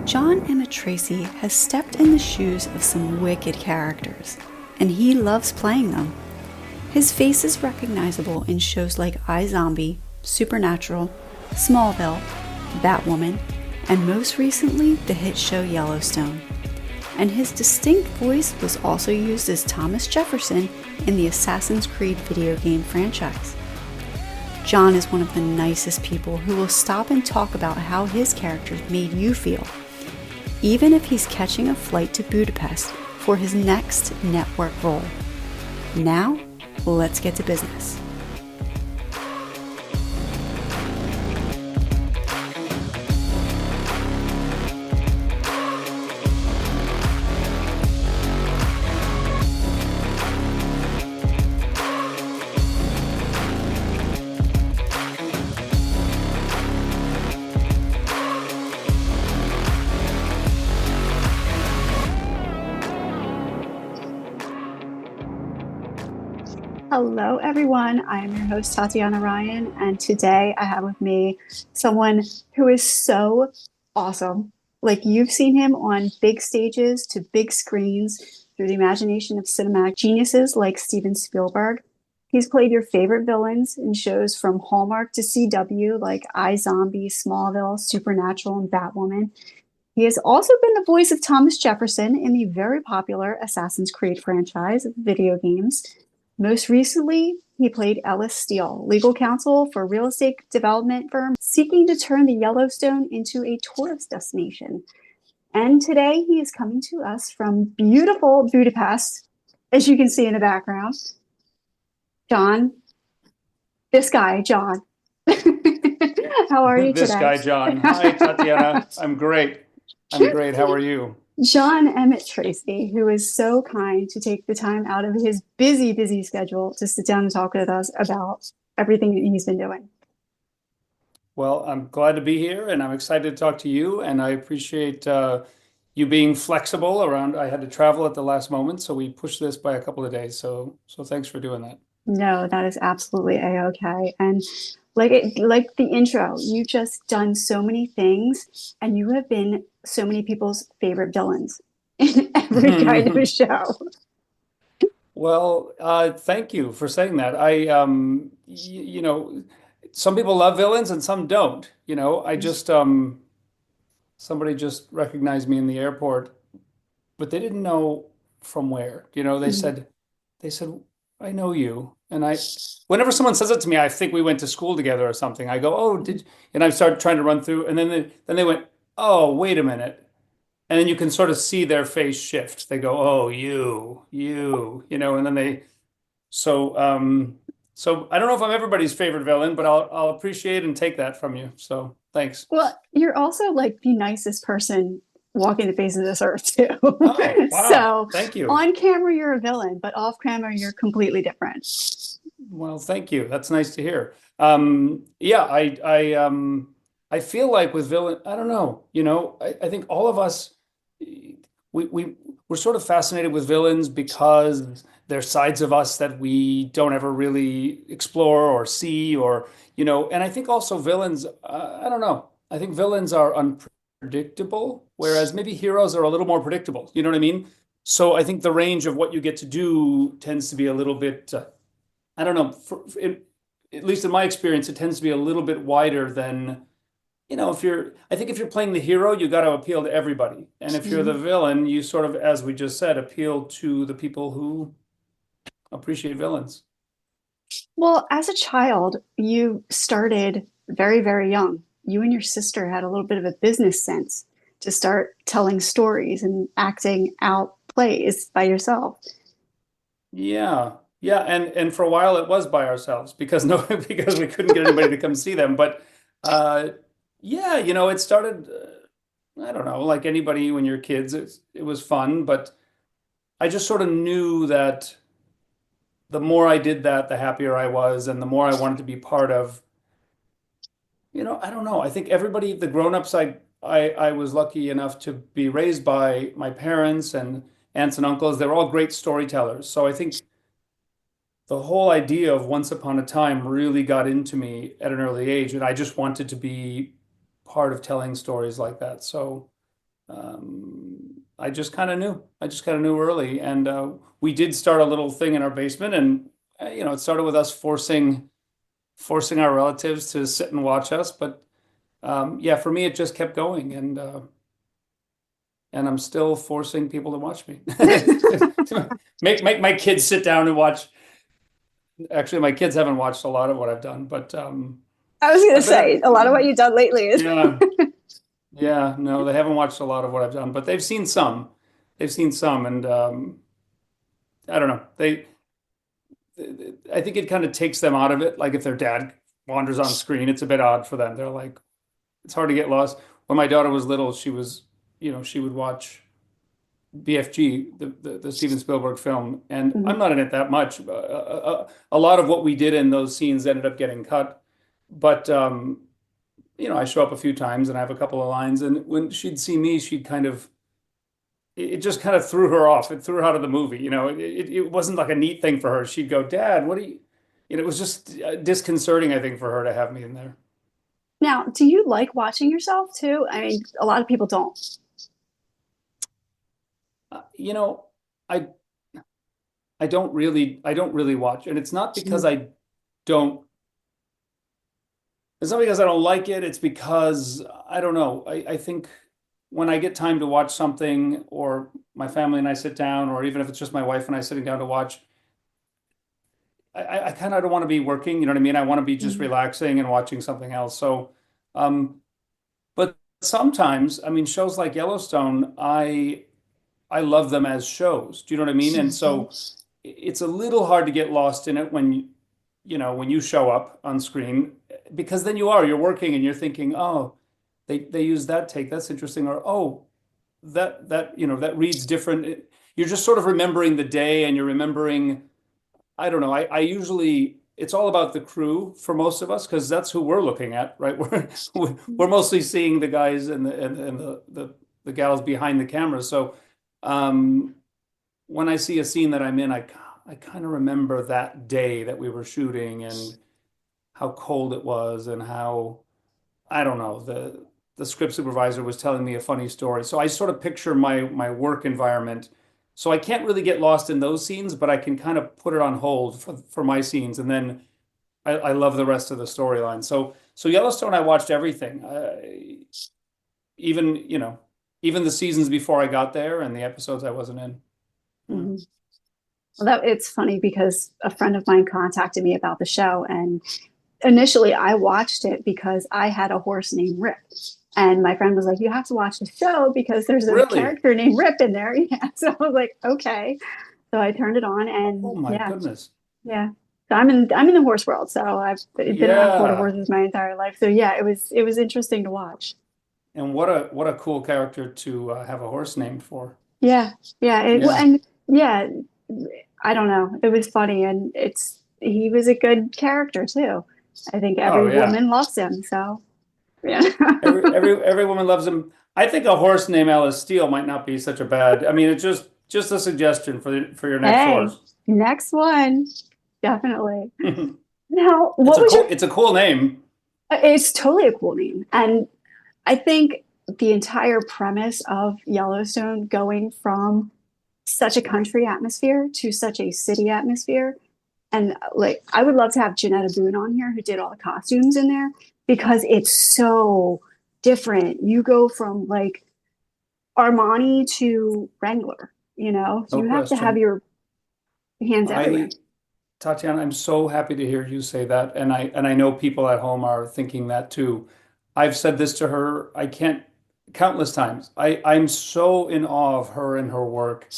John Emmet Tracy has stepped in the shoes of some wicked characters, and he loves playing them. His face is recognizable in shows like iZombie, Supernatural, Smallville, Batwoman, and most recently the hit show Yellowstone. And his distinct voice was also used as Thomas Jefferson in the Assassin's Creed video game franchise. John is one of the nicest people who will stop and talk about how his characters made you feel, even if he's catching a flight to Budapest for his next network role. Now, let's get to business. Hello, everyone. I am your host, Tatiana Ryan, and today I have with me someone who is so awesome. Like, you've seen him on big stages to big screens through the imagination of cinematic geniuses like Steven Spielberg. He's played your favorite villains in shows from Hallmark to CW like iZombie, Smallville, Supernatural, and Batwoman. He has also been the voice of Thomas Jefferson in the very popular Assassin's Creed franchise of video games. Most recently, he played Ellis Steele, legal counsel for a real estate development firm seeking to turn the Yellowstone into a tourist destination. And today he is coming to us from beautiful Budapest, as you can see in the background. John, this guy, John. How are you today? This guy, John. Hi, Tatiana. I'm great. How are you? John Emmet Tracy, who is so kind to take the time out of his busy schedule to sit down and talk with us about everything that he's been doing. Well, I'm glad to be here, and I'm excited to talk to you, and I appreciate you being flexible around. I had to travel at the last moment, so we pushed this by a couple of days. So thanks for doing that. No, that is absolutely a-okay. And like the intro, you've just done so many things, and you have been so many people's favorite villains in every kind of show. Well, thank you for saying that. Some people love villains and some don't. I just somebody just recognized me in the airport, but they didn't know from where. They said, I know you. And whenever someone says it to me, I think we went to school together or something. I go, oh, did you? And I start trying to run through, and then they went, oh, wait a minute. And then you can sort of see their face shift. They go, oh, you, and then so I don't know if I'm everybody's favorite villain, but I'll appreciate and take that from you. So thanks. Well, you're also like the nicest person walking the face of this earth too. Oh, wow. So thank you. On camera, you're a villain, but off camera, you're completely different. Well, thank you. That's nice to hear. Yeah, I feel like with villain, I don't know. I think all of us, we're sort of fascinated with villains because they're sides of us that we don't ever really explore or see, and I think also villains, I don't know. I think villains are unpredictable, whereas maybe heroes are a little more predictable. You know what I mean? So I think the range of what you get to do tends to be a little bit, I don't know, at least in my experience, it tends to be a little bit wider than, I think if you're playing the hero, you got to appeal to everybody. And if you're the villain, you sort of, as we just said, appeal to the people who appreciate villains. Well, as a child, you started very, very young. You and your sister had a little bit of a business sense to start telling stories and acting out plays by yourself. Yeah. And for a while it was by ourselves because we couldn't get anybody to come see them. But it started, I don't know, like anybody when you're kids, it was fun, but I just sort of knew that the more I did that, the happier I was, and the more I wanted to be part of, I don't know. I think everybody, the grown-ups I was lucky enough to be raised by, my parents and aunts and uncles, they were all great storytellers. So I think the whole idea of Once Upon a Time really got into me at an early age, and I just wanted to be part of telling stories like that. So I just kind of knew. I just kind of knew early, and we did start a little thing in our basement, and it started with us forcing our relatives to sit and watch us. But yeah, for me, it just kept going, and I'm still forcing people to watch me. Make my kids sit down and watch. Actually, my kids haven't watched a lot of what I've done, but I was gonna I've been, say a lot of what you've done lately is yeah, yeah, no, they haven't watched a lot of what I've done, but they've seen some. They've seen some, and I don't know. I think it kind of takes them out of it. Like if their dad wanders on screen, it's a bit odd for them. They're like, it's hard to get lost. When my daughter was little, she would watch BFG, the Steven Spielberg film, and I'm Mhm. not in it that much. A lot of what we did in those scenes ended up getting cut, but I show up a few times and I have a couple of lines, and when she'd see me, she'd kind of it just kind of threw her off. It threw her out of the movie. It wasn't like a neat thing for her. She'd go, "Dad, what are you?" It was just disconcerting, I think, for her to have me in there. Now, do you like watching yourself too? I mean, a lot of people don't. Uh, you know, I I don't really watch, and Mhm. don't it's not because I don't like it. It's because I don't know. I think when I get time to watch something, or my family and I sit down, or even if it's just my wife and I sitting down to watch, I kind of don't want to be working. You know what I mean? I want to be just Mhm. relaxing and watching something else. So, um, but sometimes, I mean, shows like Yellowstone, I love them as shows. Do you know what I mean? And Mhm. so it's a little hard to get lost in it when you show up on screen, because then you're working and you're thinking, oh, they use that take, that's interesting, or oh, that reads different. You're just sort of remembering the day, and you're remembering, I don't know. I usually it's all about the crew for most of us, because that's who we're looking at, right? We're mostly seeing the guys and the gals behind the camera. So um, when I see a scene that I'm in, I kind of remember that day that we were shooting, and how cold it was, and how, I don't know, the script supervisor was telling me a funny story. So I sort of picture my work environment. So I can't really get lost in those scenes, but I can kind of put it on hold for my scenes, and then I love the rest of the storyline. So Yellowstone, I watched everything, even even the seasons before I got there, and the episodes I wasn't in. Yeah. Mhm. Well, that it's funny because a friend of mine contacted me about the show, and initially I watched it because I had a horse named Rip. And my friend was like, "You have to watch the show because there's a Really? character named Rip in there." Yeah. So I was like, "Okay." So I turned it on, Oh and my yeah, goodness. yeah. So I'm in the horse world. So I've been around quarter Yeah. horses my entire life. So yeah, it was interesting to watch. And what a cool character to have a horse named for. Yeah, yeah. Well, Yeah. and yeah, I don't know. It was funny, and he was a good character too. I think Oh every yeah. woman loves him. So yeah. Every woman loves him. I think a horse named Ellis Steele might not be such a bad. I mean, it's just a suggestion for your next Hey, horse. next one, definitely. It's Now, what a was your? cool name. It's totally a cool name, and I think the entire premise of Yellowstone going from such a country atmosphere to such a city atmosphere. And like, I would love to have Janetta Boone on here who did all the costumes in there because it's so different. You go from like Armani to Wrangler, No you have to have question. your hands everywhere. I Tatiana, I'm so happy to hear you say that, and I know people at home are thinking that too. I've said this to her, I can't countless times. I'm so in awe of her and her work.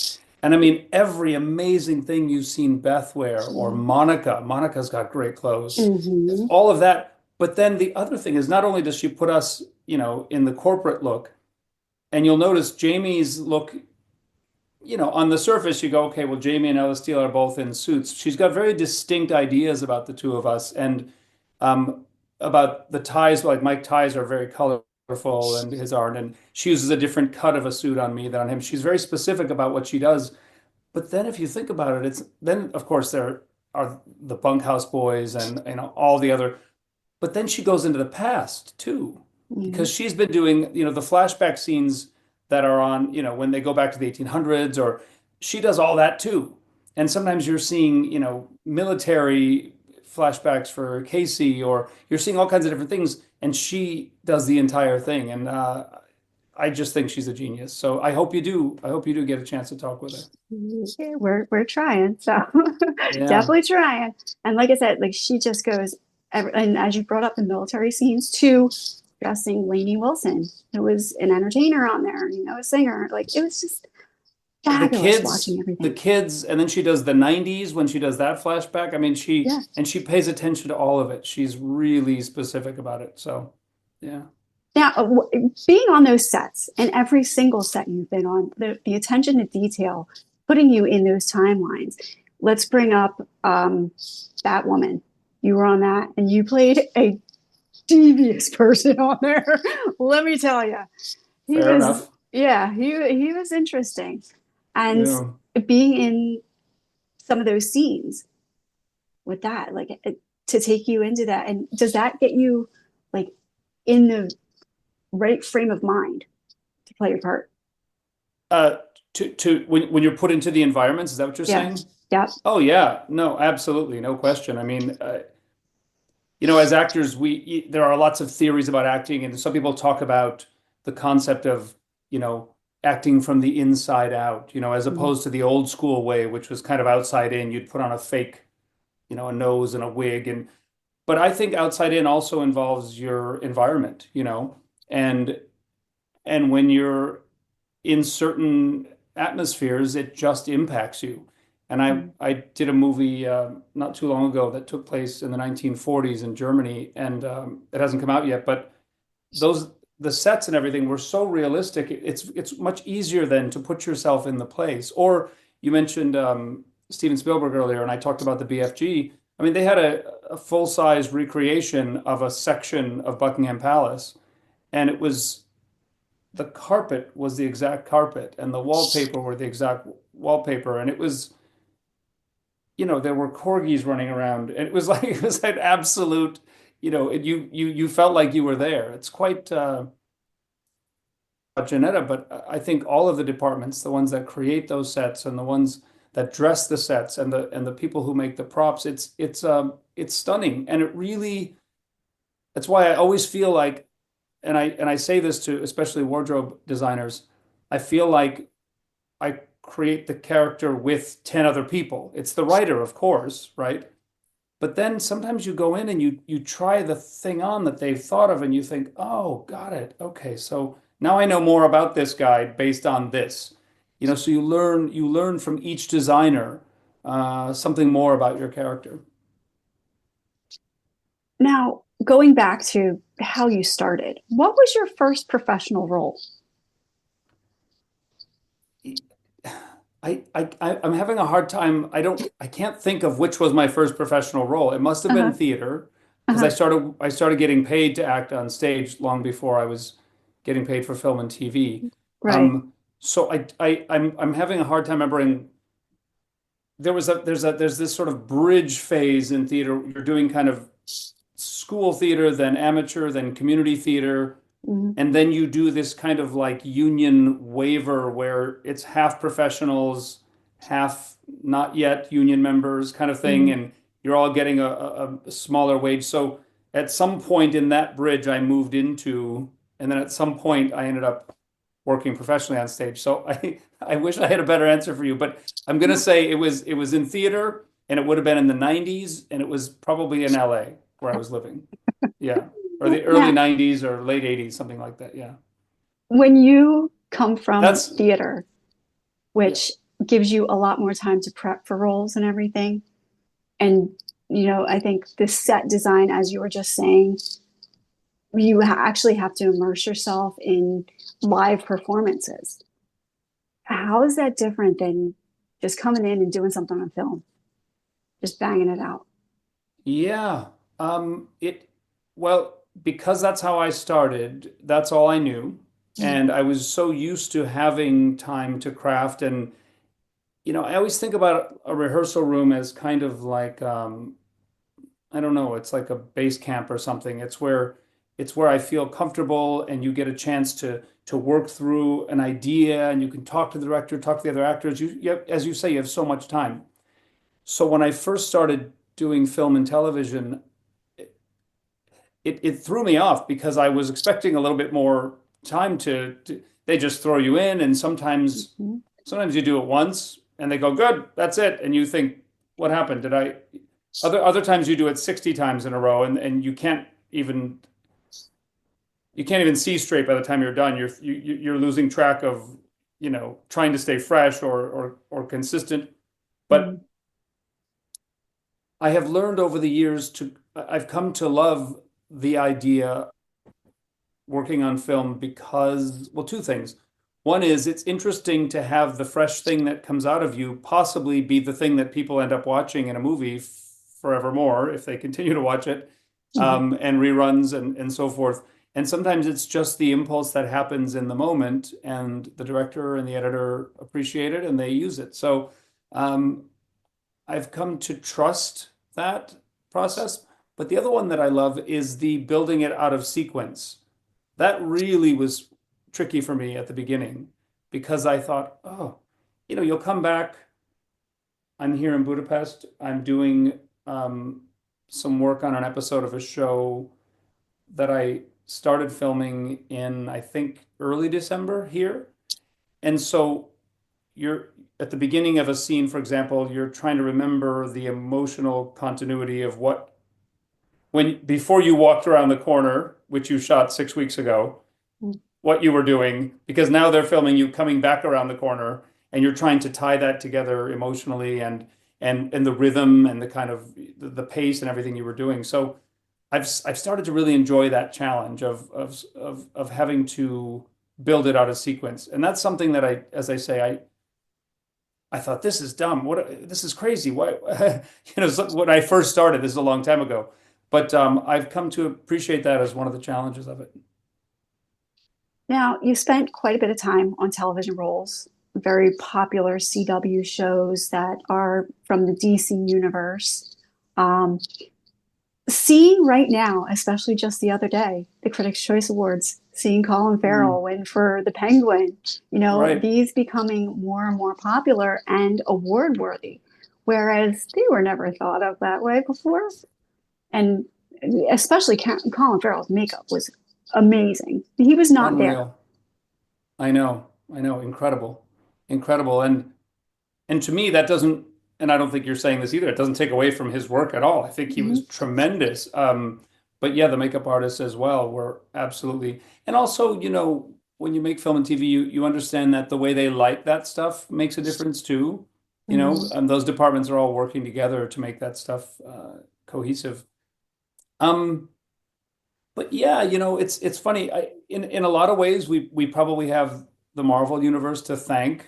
And I mean, every amazing thing you've seen Beth wear, or Monica. Monica's got great clothes. Mm-hmm. All of that. But then the other thing is, not only does she put us, in the corporate look, and you'll notice Jamie's look, on the surface, you go, okay, well, Jamie and Ellis Steele are both in suits. She's got very distinct ideas about the two of us, and um, about the ties. Like Mike ties are very colorful, and his aren't. And she uses a different cut of a suit on me than on him. She's very specific about what she does. But then, if you think about it, it's then of course there are the bunkhouse boys and all the other. But then she goes into the past too, Mm-hmm. because she's been doing, the flashback scenes that are on, when they go back to the 1800s, or she does all that too. And sometimes you're seeing, military flashbacks for Casey, or you're seeing all kinds of different things, and she does the entire thing. And I just think she's a genius. So I hope you do. I hope you do get a chance to talk with her. Yeah, we're trying, so Yeah. definitely trying. And like I said, like she just goes, and as you brought up the military scenes too, dressing Lainey Wilson, who was an entertainer on there, a singer. Like it was just the fabulous kids, watching the everything. kids, and then she does the 90s when she does that flashback. I mean, Yeah. she pays attention to all of it. She's really specific about it. So, yeah. Now, being on those sets and every single set you've been on, the attention to detail, putting you in those timelines. Let's bring up Batwoman. You were on that, and you played a devious person on there. Let me tell you, he Fair was, enough. yeah, he was interesting, and Yeah. being in some of those scenes with that, like to take you into that, and does that get you like in the right frame of mind to play your part? Uh, to when you're put into the environments, is that what you're Yeah, saying? yeah, Oh yeah, no, absolutely, no question. I mean, as actors, there are lots of theories about acting, and some people talk about the concept of, you know, acting from the inside out, as mm, opposed to the old school way, which was kind of outside in. You'd put on a fake, a nose and a wig, but I think outside in also involves your environment, and when you're in certain atmospheres, it just impacts you. And mm. I did a movie not too long ago that took place in the 1940s in Germany, and it hasn't come out yet. But those the sets and everything were so realistic. It's much easier than to put yourself in the place. Or you mentioned Steven Spielberg earlier, and I talked about the BFG. I mean, they had a full-size recreation of a section of Buckingham Palace, and it was the carpet was the exact carpet and the wallpaper were the exact wallpaper, and it was, there were corgis running around, and it was like it was an absolute, you felt like you were there. It's quite Janetta, but I think all of the departments, the ones that create those sets and the ones that dress the sets and the people who make the props, it's stunning, and it really, that's why I always feel like, and I say this to especially wardrobe designers, I feel like I create the character with 10 other people. It's the writer, of course, right? But then sometimes you go in and you try the thing on that they've thought of, and you think, "Oh, got it. Okay, so now I know more about this guy based on this." So you learn from each designer something more about your character. Now, going back to how you started, what was your first professional role? I'm having a hard time. I can't think of which was my first professional role. It must have been Uh-huh, theater, because I uh-huh, started getting paid to act on stage long before I was getting paid for film and TV. right. So I'm having a hard time remembering. There's this sort of bridge phase in theater. You're doing kind of school theater, then amateur, then community theater, Mhm, and then you do this kind of like union waiver where it's half professionals, half not yet union members kind of thing, mhm. and you're all getting a smaller wage. So at some point in that bridge, I moved into, and then at some point, I ended up working professionally on stage. So I wish I had a better answer for you, but I'm gonna say it was in theater, and it would have been in the 90s, and it was probably in LA where I was living. Yeah. Or the early Now, 90s or late 80s, something like that. Yeah. when you come from That's, theater, yeah. which gives you a lot more time to prep for roles and everything, and I think the set design, as you were just saying, you actually have to immerse yourself in live performances. How is that different than just coming in and doing something on film, just banging it out? Yeah. Well, because that's how I started, that's all I knew. Mm, And I was so used to having time to craft. And, I always think about a rehearsal room as kind of like, I don't know, it's like a base camp or something. it's where I feel comfortable and you get a chance to work through an idea and you can talk to the director, talk to the other actors. As you say, you have so much time. So when I first started doing film and television, it threw me off because I was expecting a little bit more time they just throw you in, and Mhm. sometimes you do it once and they go, good, that's it. And you think, what happened? Did I other times you do it 60 times in a row and you can't even see straight by the time you're done. You're losing track of, trying to stay fresh or consistent. But Mhm. I have learned over the years I've come to love the idea working on film because, well, two things. One is it's interesting to have the fresh thing that comes out of you possibly be the thing that people end up watching in a movie forevermore if they continue to watch it, Mhm. and reruns and so forth. And sometimes it's just the impulse that happens in the moment, and the director and the editor appreciate it and they use it. So um, I've come to trust that process. But the other one that I love is the building it out of sequence. That really was tricky for me at the beginning because I thought, oh, you'll come back. I'm here in Budapest. I'm doing some work on an episode of a show that I started filming in, I think, early December here. And so you're at the beginning of a scene, for example, you're trying to remember the emotional continuity of what when before you walked around the corner, which you shot 6 weeks ago, what you were doing, because now they're filming you coming back around the corner and you're trying to tie that together emotionally and the rhythm and the kind of the pace and everything you were doing. So I've started to really enjoy that challenge of having to build it out of sequence. And that's something that as I say, I thought this is dumb. This is crazy. Why, when I first started, this is a long time ago, but I've come to appreciate that as one of the challenges of it. Now, you spent quite a bit of time on television roles, very popular CW shows that are from the DC universe. Um, Seeing right now, especially just the other day, the Critics' Choice Awards, seeing Colin Farrell Mm, win for The Penguin, right. these becoming more and more popular and award worthy, whereas they were never thought of that way before. And especially Colin Farrell's makeup was amazing. He was not there. Unreal. I know. I know. Incredible. Incredible. And to me, that doesn't, and I don't think you're saying this either, it doesn't take away from his work at all. I think he was Mhm. tremendous. But yeah, the makeup artists as well were absolutely, and also, when you make film and TV, you understand that the way they light that stuff makes a difference too. Mhm. And those departments are all working together to make that stuff cohesive. Um, but yeah, it's funny. In a lot of ways, we probably have the Marvel universe to thank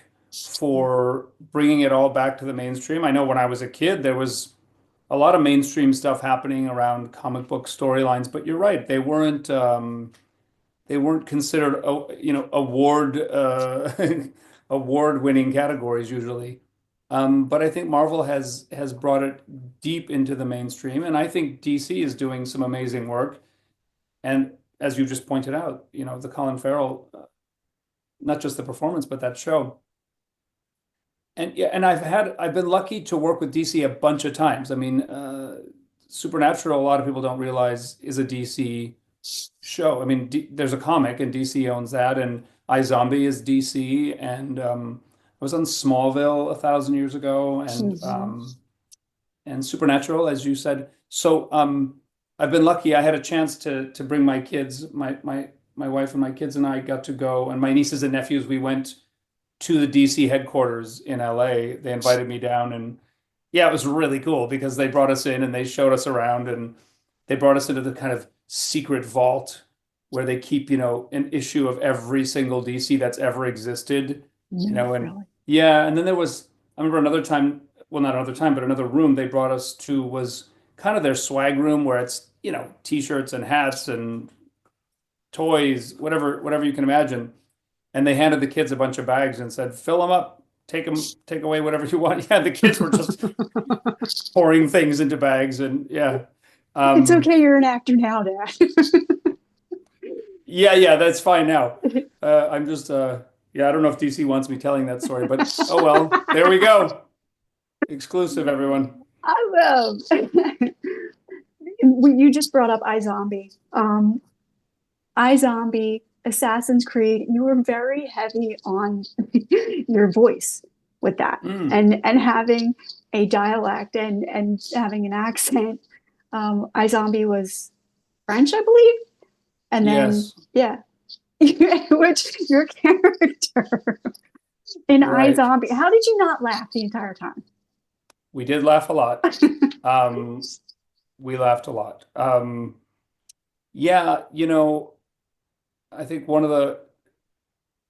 for bringing it all back to the mainstream. I know when I was a kid, there was a lot of mainstream stuff happening around comic book storylines, but you're right, they weren't considered award winning categories usually. But I think Marvel has brought it deep into the mainstream, and I think DC is doing some amazing work. And as you just pointed out, the Colin Farrell, not just the performance, but that show. And yeah, and I've been lucky to work with DC a bunch of times. I mean, Supernatural, a lot of people don't realize is a DC show. I mean, there's a comic and DC owns that, and iZombie is DC, and I was on Smallville 1,000 years ago, Mhm. and Supernatural, as you said. So I've been lucky. I had a chance to bring my kids, my wife and my kids and I got to go, and my nieces and nephews. We went to the DC headquarters in LA. They invited me down, and yeah, it was really cool because they brought us in and they showed us around, and they brought us into the kind of secret vault where they keep, an issue of every single DC that's ever existed, No, and really. yeah, and then I remember another time, well, not another time, but another room they brought us to was kind of their swag room where it's, t-shirts and hats and toys, whatever you can imagine. And they handed the kids a bunch of bags and said, fill them up, take away whatever you want. Yeah, the kids were just pouring things into bags and yeah. It's Um, okay, you're an actor now, Dad. yeah, that's fine now. I'm just yeah, I don't know if DC wants me telling that story, but oh well, there we go. Exclusive, everyone. I love. You just brought up iZombie. iZombie, Assassin's Creed. You were very heavy on your voice with that, Mm, and having a dialect and having an accent. iZombie was French, I believe, and then yes, yeah, which your character in right. iZombie. How did you not laugh the entire time? We did laugh a lot. Um, we laughed a lot. Yeah, I think one of the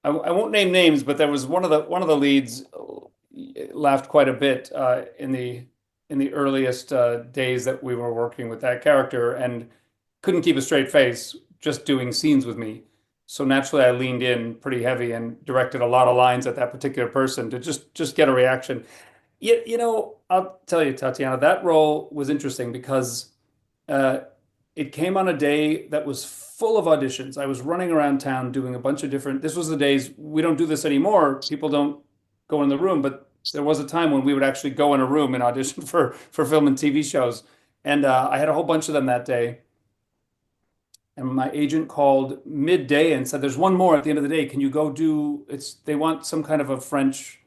I won't name names, but there was one of the leads laughed quite a bit in the earliest days that we were working with that character and couldn't keep a straight face just doing scenes with me. So naturally, I leaned in pretty heavy and directed a lot of lines at that particular person to just get a reaction. I'll tell you, Tatiana, that role was interesting because uh, it came on a day that was full of auditions. I was running around town doing a bunch of different. This was the days we don't do this anymore. People don't go in the room, but there was a time when we would actually go in a room and audition for film and TV shows. And I had a whole bunch of them that day. And my agent called midday and said, "There's one more at the end of the day. Can you go do it's they want some kind of a French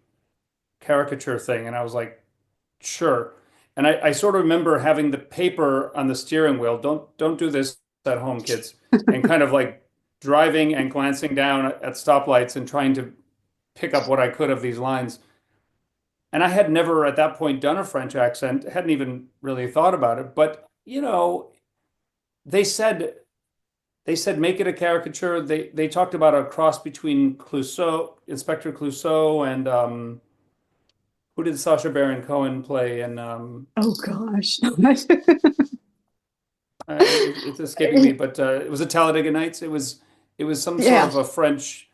caricature thing." And I was like, "Sure." And I sort of remember having the paper on the steering wheel. Don't do this at home, kids. And kind of like driving and glancing down at stoplights and trying to pick up what I could of these lines. And I had never at that point done a French accent, hadn't even really thought about it. But, they said they said make it a caricature. They talked about a cross between Clouseau, Inspector Clouseau, and who did Sacha Baron Cohen play? And Oh gosh. it's escaping me, but it was a Talladega Nights. It was some sort Yeah. of a French,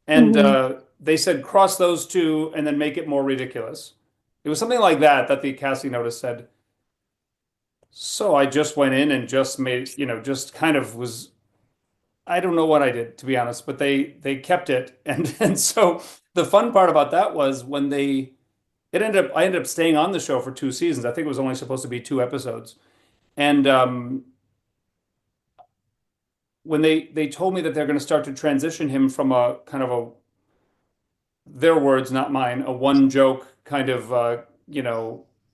and Mhm. they said cross those two and then make it more ridiculous. It was something like that the casting notice said. So I just went in and just made, just kind of was. I don't know what I did, to be honest, but they kept it, and so the fun part about that was when I ended up staying on the show for 2 seasons. I think it was only supposed to be 2 episodes, and when they told me that they're going to start to transition him from a kind of a their words, not mine, a one joke kind of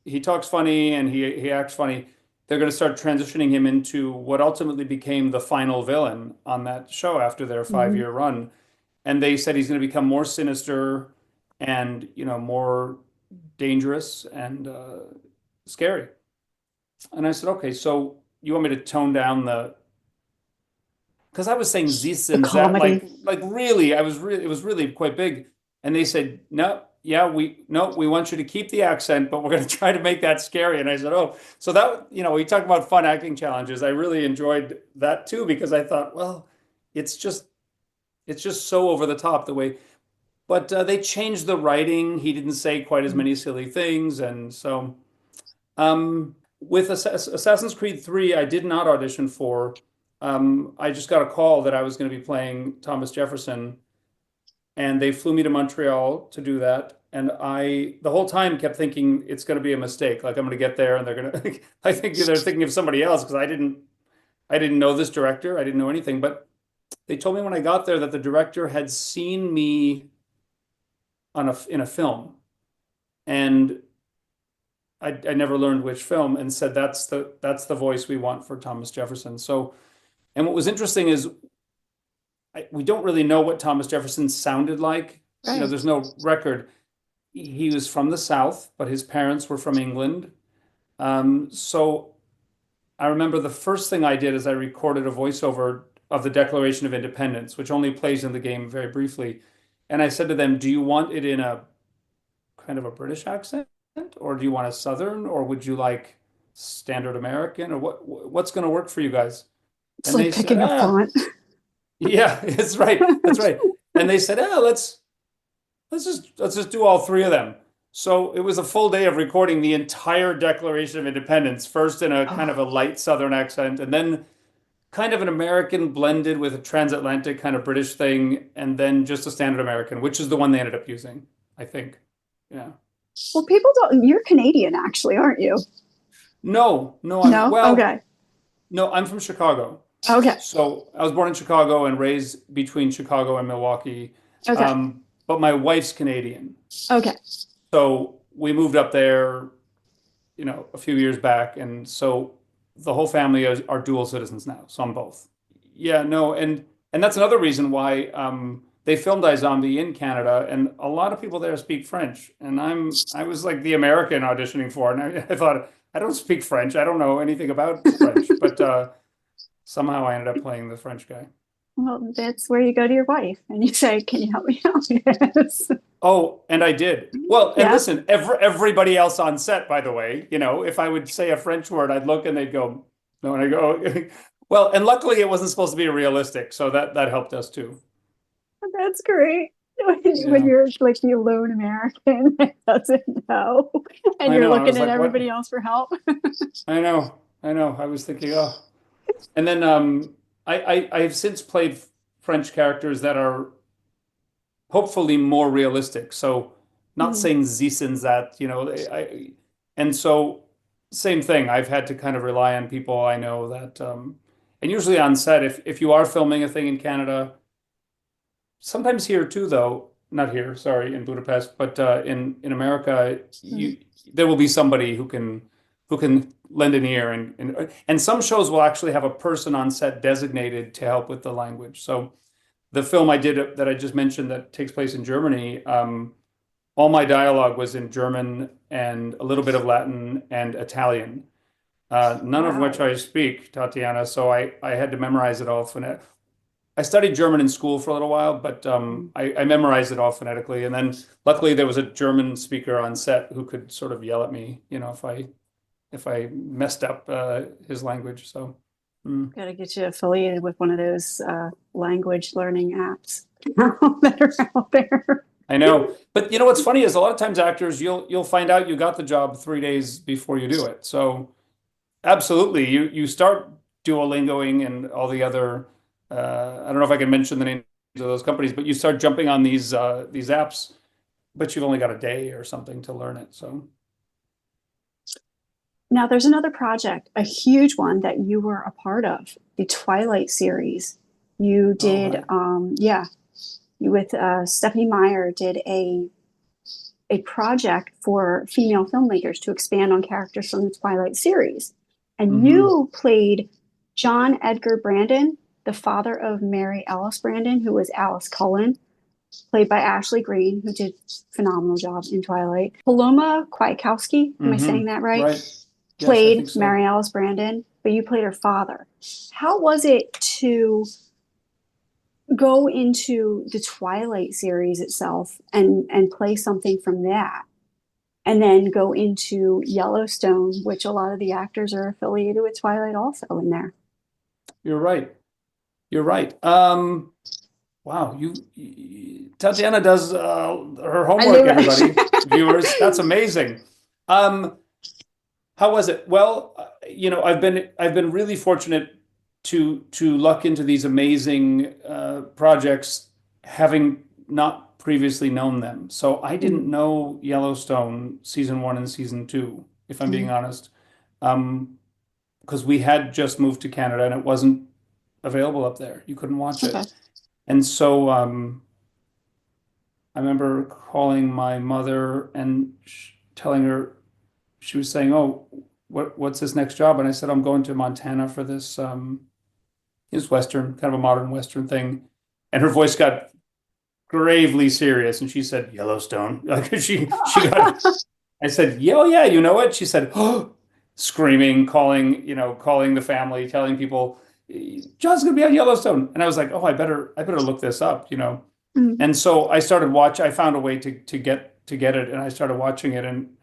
he talks funny and he acts funny. They're going to start transitioning him into what ultimately became the final villain on that show after their Mhm. 5 year run. And they said he's going to become more sinister and more dangerous and scary. And I said, okay, so you want me to tone down the because I was saying this The and that, like comedy. really, it was really quite big. And they said, no, yeah, we want you to keep the accent, but we're going to try to make that scary. And I said, oh, so that, we talked about fun acting challenges. I really enjoyed that too, because I thought, well, it's just, it's just so over the top the way, but they changed the writing. He didn't say quite as many silly things. And so, with Assassin's Creed 3, I did not audition for. I just got a call that I was going to be playing Thomas Jefferson, and they flew me to Montreal to do that. And the whole time, kept thinking it's going to be a mistake. Like I'm going to get there, and they're going to. I think they're thinking of somebody else because I didn't know this director. I didn't know anything. But they told me when I got there that the director had seen me in a film, and I never learned which film, and said that's the voice we want for Thomas Jefferson. So, and what was interesting is we don't really know what Thomas Jefferson sounded like. Right. There's no record. He was from the South, but his parents were from England. So I remember the first thing I did is I recorded a voiceover of the Declaration of Independence, which only plays in the game very briefly. And I said to them, "Do you want it in a kind of a British accent, or do you want a Southern, or would you like standard American, or what's going to work for you guys?" It's And they like said, picking a font. yeah, it's right. That's right. And they said, let's just do all three of them. So it was a full day of recording the entire Declaration of Independence, first in a kind of Oh, a light Southern accent, and then kind of an American blended with a transatlantic kind of British thing, and then just a standard American, which is the one they ended up using, I think. Yeah. Well, people don't. You're Canadian, actually, aren't you? No, no, No? Okay. no, I'm from Chicago. Okay. So I was born in Chicago and raised between Chicago and Milwaukee. Okay. But my wife's Canadian. Okay. So we moved up there, a few years back. And so the whole family are dual citizens now. So I'm both. Yeah, no, and that's another reason why they filmed iZombie in Canada, and a lot of people there speak French. And I was like the American auditioning for it, and I thought, I don't speak French. I don't know anything about French, but somehow I ended up playing the French guy. Well, that's where you go to your wife and you say, "Can you help me out with this?" Oh, and I did. Well, and Yeah. listen, everybody else on set, by the way, if I would say a French word, I'd look and they'd go, no, and I go, well, and luckily it wasn't supposed to be realistic, so that helped us too. That's great. When Yeah, you're like the lone American that doesn't know, and I you're know. I looking was at like, what? everybody else for help. I know, I know. I was thinking, oh, and then I have since played French characters that are hopefully more realistic. So not Mhm. saying this and that, and so same thing. I've had to kind of rely on people I know that, and usually on set, if you are filming a thing in Canada, sometimes here too, though, not here, sorry, in Budapest, but in America, Mhm. there will be somebody who can lend an ear, and some shows will actually have a person on set designated to help with the language. So the film I did that I just mentioned that takes place in Germany, all my dialogue was in German and a little bit of Latin and Italian, none of which Wow. I speak, Tatiana. So I had to memorize it all phonetically. I studied German in school for a little while, but Mhm. I memorized it all phonetically. And then luckily there was a German speaker on set who could sort of yell at me, if I messed up his language. So. Mm. Got to get you affiliated with one of those language learning apps that are out there. I know. But what's funny is a lot of times actors you'll find out you got the job 3 days before you do it. So absolutely, you start Duolingoing and all the other I don't know if I can mention the names of those companies, but you start jumping on these apps, but you've only got a day or something to learn it. So Now, there's another project, a huge one that you were a part of, the Twilight series. You oh did, right. yeah, you with Stephanie Meyer did a project for female filmmakers to expand on characters from the Twilight series. And Hmm. you played John Edgar Brandon, the father of Mary Ellis Brandon, who was Alice Cullen, played by Ashley Greene, who did a phenomenal job in Twilight. Paloma Kwiatkowski, am I Hmm. saying that right? Right. Yes, I think Played so. Mary Alice Brandon, but you played her father. How was it to go into the Twilight series itself and play something from that, and then go into Yellowstone, which a lot of the actors are affiliated with Twilight also in there? You're right. You're right. Wow, Tatiana does her I knew homework, it. everybody, viewers. That's amazing. Um, how was it? Well, I've been really fortunate to luck into these amazing projects, having not previously known them. So I didn't Mm, know Yellowstone season one and season two, if I'm being mm, honest, because we had just moved to Canada and it wasn't available up there. You couldn't watch okay. it. And so I remember calling my mother and telling her, she was saying, "Oh, what's this next job?" And I said, "I'm going to Montana for this Western, kind of a modern Western thing." And her voice got gravely serious, and she said, "Yellowstone." Like she got. I said, "Yeah, oh yeah, you know it." She said, "Oh," screaming, calling the family, telling people, "John's gonna be on Yellowstone." And I was like, "Oh, I better look this up." Mm, And so I started watch. I found a way to get it, and I started watching it. And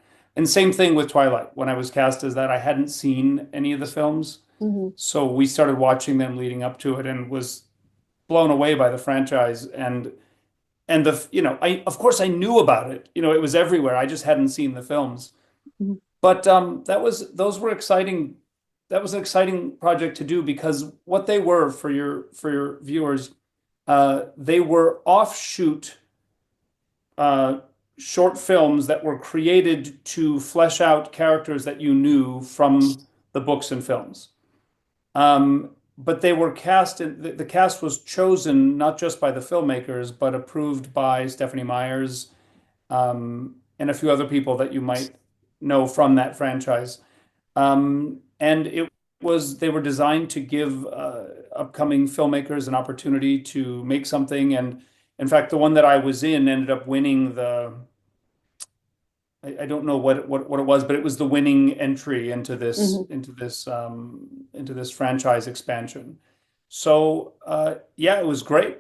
same thing with Twilight. When I was cast as that, I hadn't seen any of the films, mhm, so we started watching them leading up to it, and was blown away by the franchise. And I of course I knew about it. It was everywhere. I just hadn't seen the films. mhm. But those were exciting that was an exciting project to do because what they were for your viewers, they were offshoot uh, short films that were created to flesh out characters that you knew from the books and films. But they were cast in the cast was chosen not just by the filmmakers, but approved by Stephanie Myers, and a few other people that you might know from that franchise. And it was they were designed to give upcoming filmmakers an opportunity to make something. And in fact, the one that I was in ended up winning I don't know what it was, but it was the winning entry Mhm. into this franchise expansion. So yeah, it was great.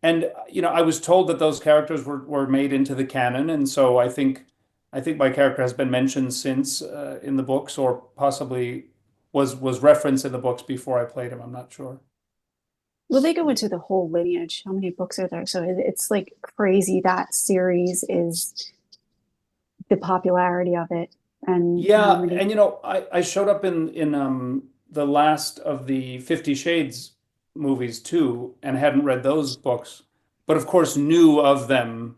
And I was told that those characters were made into the canon, and so I think my character has been mentioned since in the books, or possibly was referenced in the books before I played him. I'm not sure. Well, they go into the whole lineage. How many books are there? So it's like crazy that series is the popularity of it and how Yeah, many. and I showed up in the last of the 50 Shades movies too, and hadn't read those books, but of course knew of them.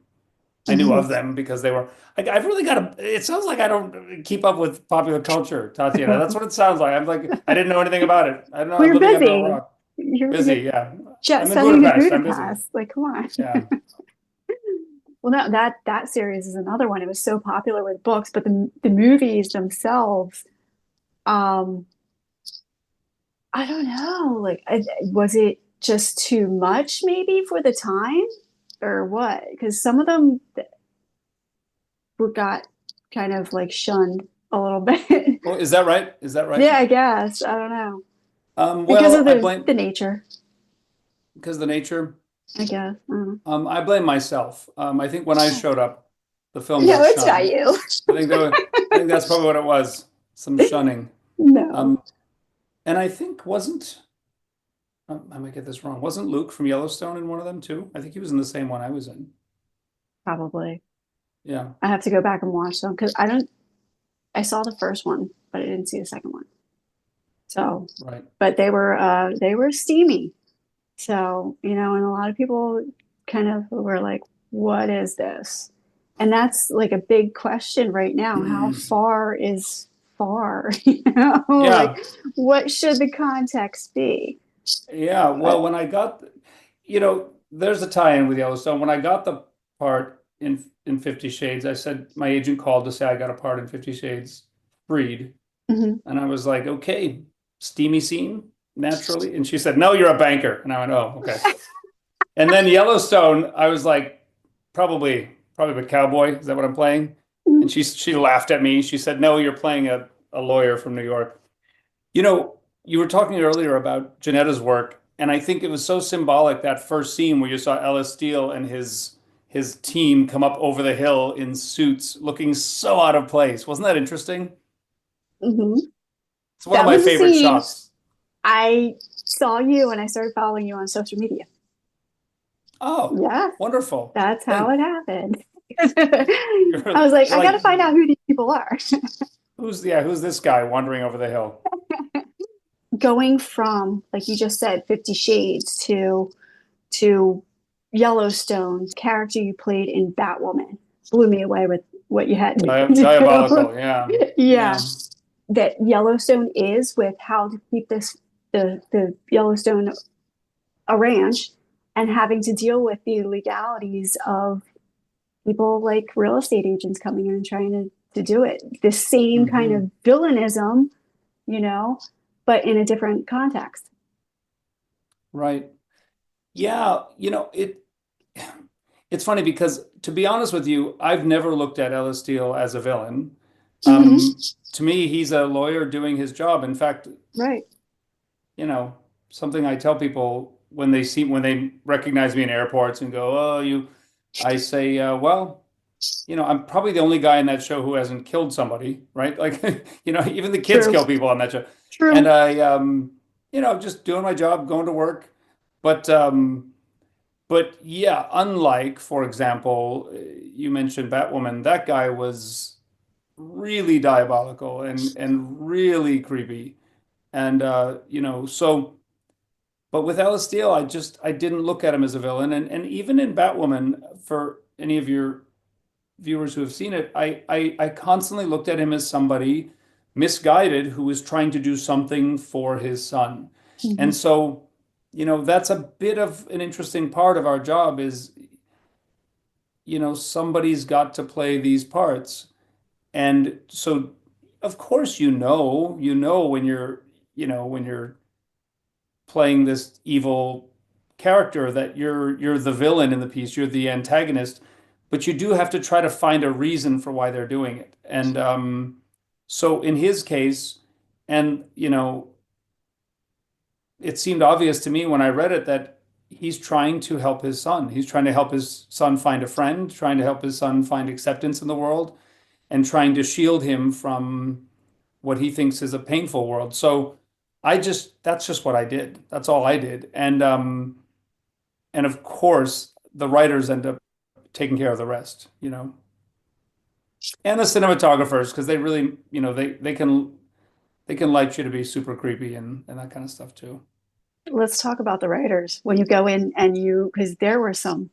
I knew Mhm. of them because they were. I've really got to. It sounds like I don't keep up with popular culture, Tatiana. That's what it sounds like. I'm like I didn't know anything about it. I don't know. Well, I'm you're living under a busy. rock. You're Busy, yeah. jet I'm in setting to Budapest. I'm busy. Budapest. Like, come on. Yeah. Well, no, that series is another one. It was so popular with books, but the movies themselves, um, I don't know. Like, was it just too much maybe for the time, or what? Because some of them were got kind of like shunned a little bit. Well, is that right? Is that right? Yeah, I guess. I don't know. Because Well, of I blame the nature, because of the nature. I guess. I don't I blame myself. I think when I know. showed up, the film No, got it's not shunned. you. I think that's probably what it was. Some shunning. No, Um, and I think wasn't I might get this wrong. Wasn't Luke from Yellowstone in one of them too? I think he was in the same one I was in. probably. Yeah, I have to go back and watch them because I don't. I saw the first one, but I didn't see the second one. So, right. but they were steamy. So, and a lot of people kind of were like, what is this? And that's like a big question right now. How far is far? Like Yeah, what should the context be? yeah. But Well, when I got, there's a tie-in with Yellowstone. When I got the part in 50 Shades, I said my agent called to say I got a part in 50 Shades Freed. mhm. And I was like, okay, steamy scene, naturally. And she said, no, you're a banker. And I went, oh, okay. And then Yellowstone, I was like, probably a cowboy. Is that what I'm playing? And she laughed at me. She said, no, you're playing a lawyer from New York. You were talking earlier about Janetta's work, and I think it was so symbolic that first scene where you saw Ellis Steele and his team come up over the hill in suits, looking so out of place. Wasn't that interesting? Mhm. It's one of That my was the favorite scene. shots. I saw you and I started following you on social media. Oh, Yeah, wonderful. that's how Thank it happened. I you're was like, you're I got like to find out who these people are. who's this guy wandering over the hill? Going from, like you just said, 50 Shades to Yellowstone, character you played in Batwoman blew me away with what you had to Diabolical, do. yeah. Yeah, Yeah. that Yellowstone is with how to keep the Yellowstone a ranch and having to deal with the legalities of people like real estate agents coming in and trying to do it. The same kind Hmm. of villainism, you know, but in a different context. Right. Yeah, it's funny because to be honest with you, I've never looked at Ellis Steele as a villain. Mm-hmm. To me, he's a lawyer doing his job. In fact, Right. you know, something I tell people when they recognize me in airports and go, "Oh, I say, well, I'm probably the only guy in that show who hasn't killed somebody, right? Like, even the kids True. kill people on that show. And True. just doing my job, going to work. But but yeah, unlike, for example, you mentioned Batwoman, that guy was really diabolical and really creepy. And but with Ellis Steele, I didn't look at him as a villain. And even in Batwoman, for any of your viewers who have seen it, I constantly looked at him as somebody misguided who was trying to do something for his son. Mhm. And so, that's a bit of an interesting part of our job is, somebody's got to play these parts. And so, of course, when you're playing this evil character that you're the villain in the piece, you're the antagonist, but you do have to try to find a reason for why they're doing it. And so in his case, and it seemed obvious to me when I read it that he's trying to help his son. He's trying to help his son find a friend, trying to help his son find acceptance in the world, and trying to shield him from what he thinks is a painful world. So that's just what I did. That's all I did. And of course the writers end up taking care of the rest. And the cinematographers, because they really, they can light you to be super creepy and that kind of stuff too. Let's talk about the writers. When you go in and because there were some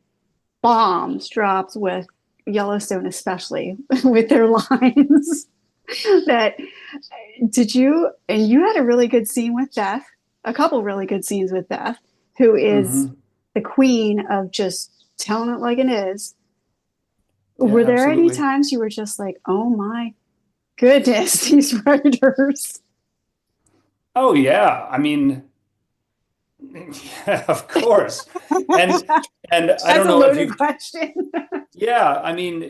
bombs dropped with Yellowstone, especially with their lines. That and you had a really good scene with Beth, a couple really good scenes with Beth, who is Hmm. the queen of just telling it like it is. Yeah, Were there any absolutely. times you were just like, oh my goodness, these writers? Oh yeah. I mean, yeah, of course. And and I That's don't a know if loaded you've question. yeah, I mean,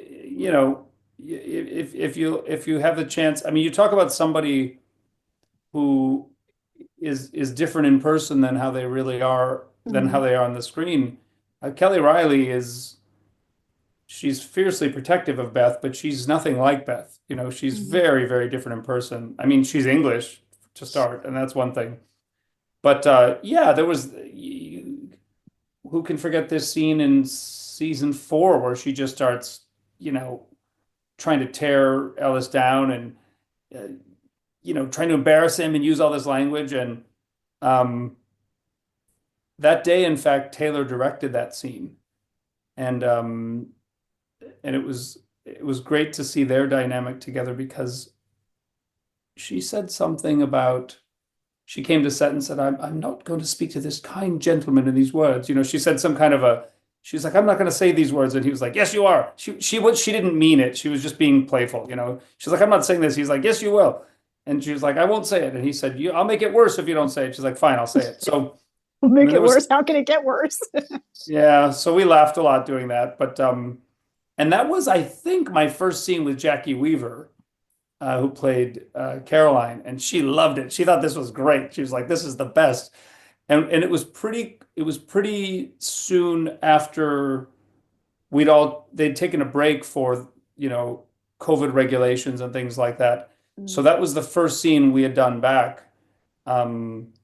if you have the chance, I mean, you talk about somebody who is different in person than how Mhm. they are on the screen. Kelly Riley she's fiercely protective of Beth, but she's nothing like Beth. She's Mhm. very, very different in person. I mean, she's English to start, and that's one thing. But yeah, who can forget this scene in season 4 where she just starts, you know, trying to tear Ellis down and uh, trying to embarrass him and use all this language. And um, that day, in fact, Taylor directed that scene, and it was great to see their dynamic together because she said something about she came to set and said, I'm not going to speak to this kind gentleman in these words. She said some kind of she's like, I'm not going to say these words. And he was like, yes, you are. She didn't mean it. She was just being playful. She's like, I'm not saying this. He's like, yes, you will. And she was like, I won't say it. And he said, I'll make it worse if you don't say it. She's like, fine, I'll say it. So, and Make then there it was, worse. How can it get worse? yeah, so we laughed a lot doing that. But, and that was, I think, my first scene with Jackie Weaver, who played Caroline, and she loved it. She thought this was great. She was like, "This is the best." And it was pretty soon after they'd taken a break for, COVID regulations and things like that. So Mm. that was the first scene we had done back. Um,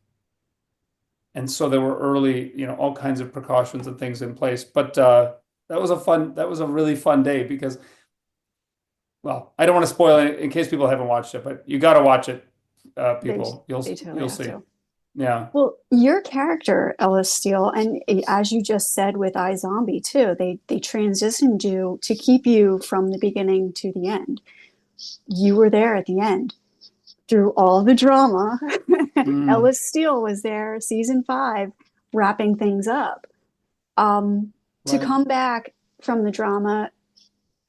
and so there were early, all kinds of precautions and things in place. But that was a really fun day because, well, I don't want to spoil it in case people haven't watched it, but you got to watch it, They people. You'll they totally you'll have see. to. Yeah. Well, your character, Ellis Steele, and as you just said with iZombie too, they transitioned you to keep you from the beginning to the end. You were there at the end through all the drama. Mm, Ellis Steele was there, season 5, wrapping things up. To right. come back from the drama,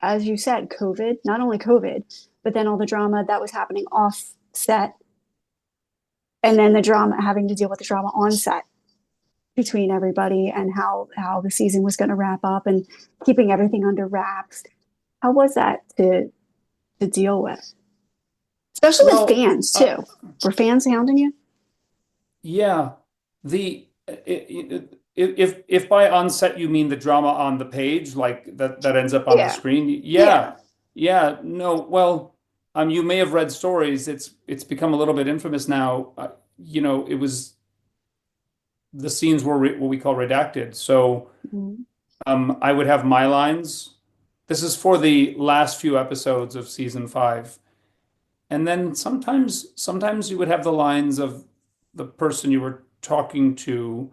as you said, COVID, not only COVID, but then all the drama that was happening off set, and then the drama having to deal with the drama on set between everybody and how the season was going to wrap up and keeping everything under wraps. How was that to deal with, especially with Well, fans too? Were fans hounding you? yeah. If by on set you mean the drama on the page, like that ends up on the Yeah, screen, yeah. yeah, yeah. No, well, you may have read stories. It's become a little bit infamous now. It was the scenes were what we call redacted. So Mm-hmm. I would have my lines. This is for the last few episodes of season 5. And then sometimes you would have the lines of the person you were talking to.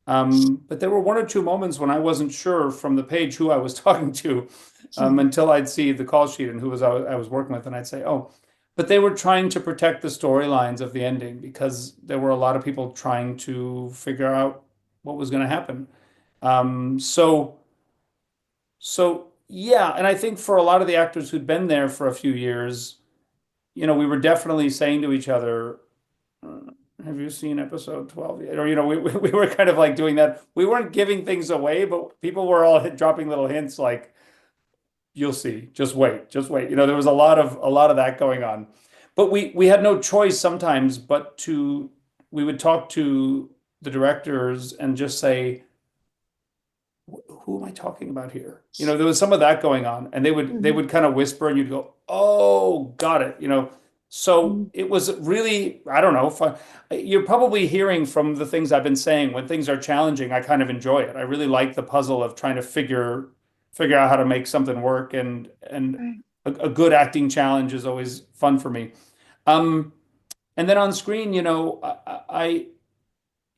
But there were one or two moments when I wasn't sure from the page who I was talking to, until I'd see the call sheet and who I was working with, and I'd say, "Oh," but they were trying to protect the storylines of the ending because there were a lot of people trying to figure out what was going to happen. Um, so so yeah, and I think for a lot of the actors who'd been there for a few years, we were definitely saying to each other, uh, have you seen episode 12 yet? Or, we were kind of like doing that. We weren't giving things away, but people were all dropping little hints like, you'll see, just wait, just wait. There was a lot of that going on. But we had no choice sometimes but we would talk to the directors and just say, who am I talking about here? There was some of that going on, and they Mhm. would kind of whisper, and you'd go, "Oh, got it." So Mhm. it was really, I don't know, fun. You're probably hearing from the things I've been saying when things are challenging, I kind of enjoy it. I really like the puzzle of trying to figure out how to make something work, and Right. a good acting challenge is always fun for me. Um, and then on screen,